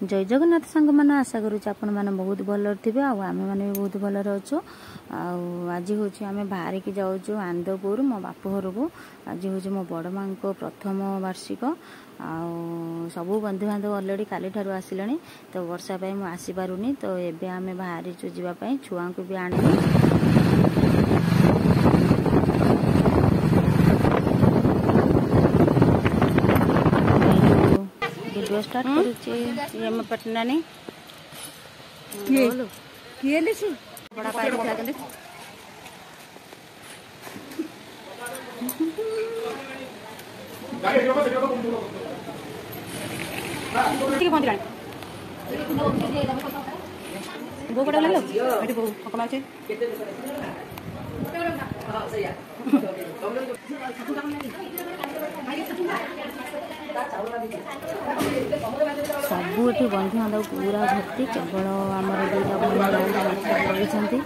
जय जगन्नाथ सांग मैंने आशा करुच्च आपण मैंने बहुत भल थे आम मैंने भी बहुत भल अच्छु आज हूँ आम बाहर की जाऊँ आनंदपुर मो बाप घर को आज हूँ मो बड़ माँ को प्रथम वार्षिक सबू बंधुबांधव अलरेडी काली ठारू आसिले तो वर्षा मुझे आसीपारूनी तो एबे आम बाहर जावाई छुआ को भी आनी वीडियो स्टार्ट करूची ये हम पटना नहीं किए लिसु बड़ा पाइप उठा के ठीक पहुंच गो बड़ा ले लो एटी बो पकड़ा छे सबू ये बंधु बांधव पूरा भर्ती केवल आमर दुईटा बंधु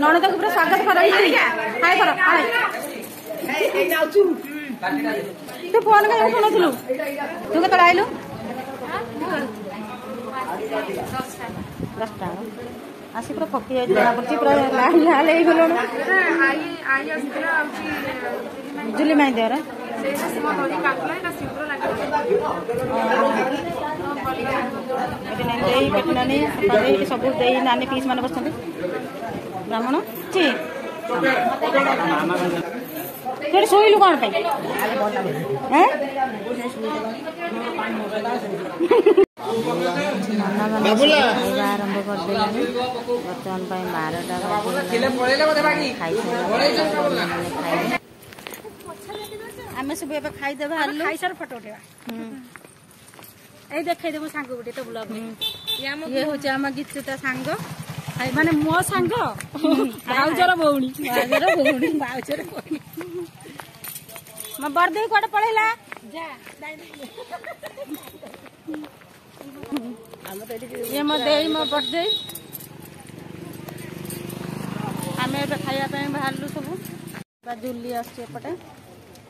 नणद को पूरा स्वागत कर हाय कर तू फोन कर शुणुलु तू के आइलु 10टा आसी पूरा थकी जाए जना पड़ी पूरा लाल लाल हो गलु जुली माई देवर पेटनानी सब नानी पीस मान बस ब्राह्मण ची शोलु कौन खाଇବା आरंभ करदे बर्तमान 12टा आम सब खाईदे खाईसार फोटो उठेवा ए देखे देबो सांग गुटे तो ब्लॉग में ये होचे आम गीतता सांग माने मो सांग बाउजर भौणी म बरदे कोड पळेला जा ये म देई म बरदे आमे ए खाଇବା ପାଇଁ बाहरलु सब बा जुली आछे पटे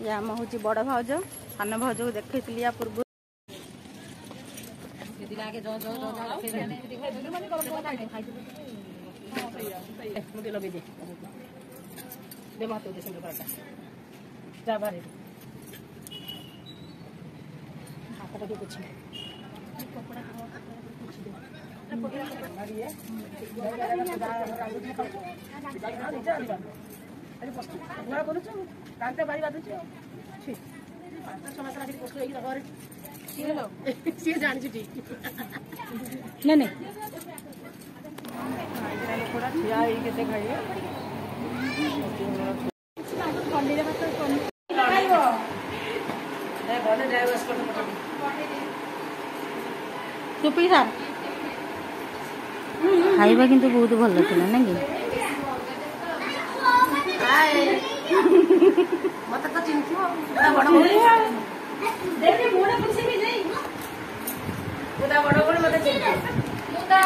या म होची बड़ भाउज सान भाउज को देखैतली या पूर्व आगे जो जो मुझे लगे दे मातो दे संग करता जा बारे हाथ को कुछ कपड़ा कुछ दे बोलुछ कांते बारी बादुछ छी समाचार आदि पोस्ट होई घर सी जान जी नहीं नहीं थोड़ा ठिया ही केते खाइए कंडीरे भात खाइबो ए बने ड्राइवर्स को चुपी सा खाइबा किंतु बहुत भल थिला ना कि हाय मत तो चिंथियो बड़ देखि मोडा खुशी भी नहीं मुदा बड़ बड़ मते चिंथियो मुदा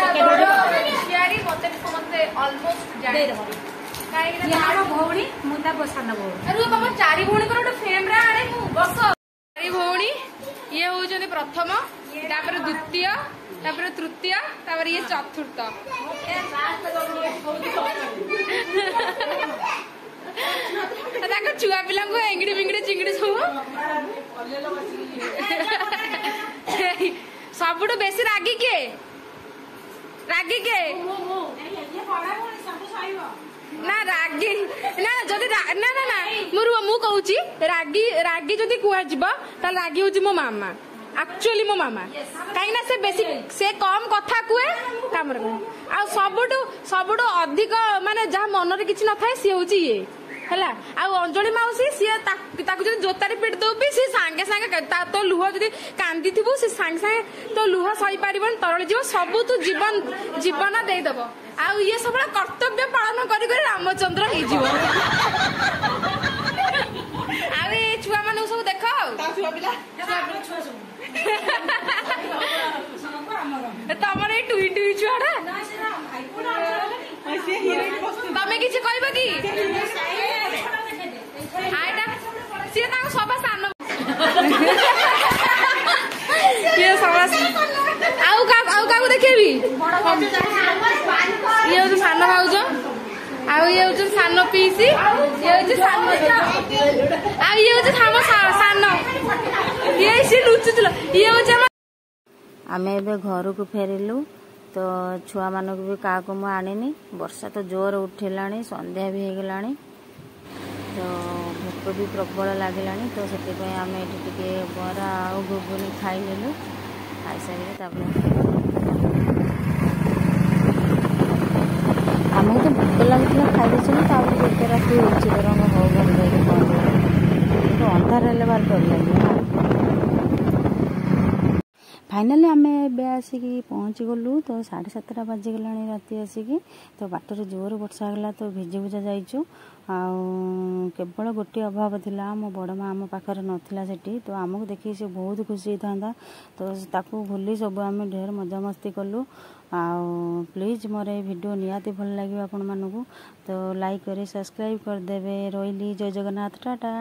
शियारी मते समते ऑलमोस्ट जाने काई ना यार भौणी मुदा बसान भौणी अरे तुम चारि भौणी कर फेम रे आरे मु बस चारि भौणी ये हो जने प्रथम तापर द्वितीय तापर तृतीय तापर ये चतुर्थ छुआ पिला एंगड़ी बिंगड़ी चिंगड़ी सबुठ बेसी रागी किए ना रागी ना जदि ना ना ना मु कहूची रागी रागी जदि कहजिबो त रागी होची मो मामा एक्चुअली मो मामा कहीं ना से बेसी से कम कथा कुए कामर आ सबुठ अधिक माने जहाँ मन रे किछि न थाए सी होची ये हैला आ अंजलि माउसी सी ताकु जदि जोतारी पिट दोबी सी सांगे सांगे तो लुह जदि कांदी थिबु सी सांगे सांगे तो लुह सही पारिबन तरल जीव सब तू जीवन दे दबो आ ये सब कर्तव्य पालन करी करी रामचंद्र हे जीव आ छुआ मान सब देख ତମର ଏଇ ଟୁଇ ଟୁଇ ଛୁଆଟା ତମେ କିଛି କହିବ କି ସିଏ ତାଙ୍କ ସଭା ସାନ ଆଉ କାହାକୁ ଦେଖେଇବି ଇଏ ହଉଛି ସାନ ଭାଉଜ ଆଉ ଇଏ ହଉଛି ସାନ ପିଇସି ଇଏ ହଉଛି ସାନ ଆଉ ଇଏ ହଉଛି ଆମ ସାନ ଇଏ ସିଏ ଲୁଚୁଥିଲା ଇଏ ହଉଛି आमे एबे घर को फेरिलु तो छुआ मानक भी क्या मुझे आनीनी वर्षा तो जोर उठेलाणी संध्या भी हो गलानी तो भोक भी प्रबल लगे तो से आम ये बरा आ घुगुनी खाईनेलु खाई सारे आम तो भोक लगुला खाई गोटे राति हो तो अंधार हेल्ले बार डर लगे फाइनाली आम आसिक पहुँची गलु तो 7:30 बाजिगला राति आसिक तो बाटर जोर वर्षा गला तो भिजी भुजा जाइचु केवल गोटे अभाव थिला मो बड़ माँ आम पाखर नथिला सेठी तो आमको देखी से बहुत खुशी था तो ताकू भूली सब आम ढेर मजामस्ती कलु प्लीज मोर ये वीडियो निहाती भल लगे आपण मानू तो लाइक करे सब्सक्राइब करदे रही जय जगन्नाथ टाटा।